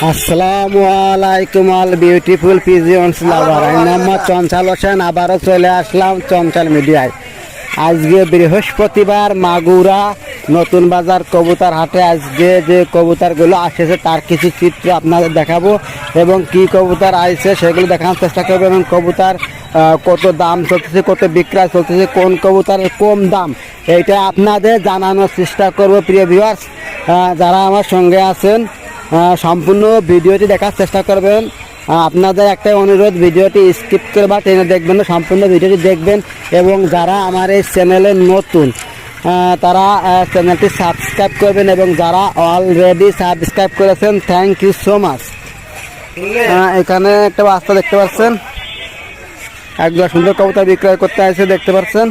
আসসালামু আলাইকুম all beautiful পিজিয়ন্স লাভার। আমি মোহাম্মদ চঞ্চল হোসেন, আবারও চলে আসলাম চঞ্চল মিডিয়ায়। আজকে বৃহস্পতিবার, মাগুরা নতুন বাজার কবুতর হাটে আজকে যে কবুতরগুলো আসেছে তার কিছু চিত্র আপনাদের দেখাবো এবং কি কবুতর আসছে সেগুলো দেখানোর চেষ্টা করবো এবং কবুতর কত দাম চলতেছে, কত বিক্রয় চলতেছে, কোন কবুতরের কম দাম এইটা আপনাদের জানানোর চেষ্টা করবো। প্রিয় ভিউয়ার্স, যারা আমার সঙ্গে আছেন সম্পূর্ণ ভিডিওটি দেখার চেষ্টা করবেন। আপনাদের একটা অনুরোধ, ভিডিওটি স্কিপ করে বা টেনে দেখবেন না, সম্পূর্ণ ভিডিওটি দেখবেন। এবং যারা আমার এই চ্যানেলে নতুন তারা চ্যানেলটি সাবস্ক্রাইব করবেন এবং যারা অলরেডি সাবস্ক্রাইব করেছেন থ্যাংক ইউ সো মাচ। এখানে একটা বাচ্চা দেখতে পাচ্ছেন, একদম সুন্দর কবুতর বিক্রয় করতে আসছে, দেখতে পাচ্ছেন।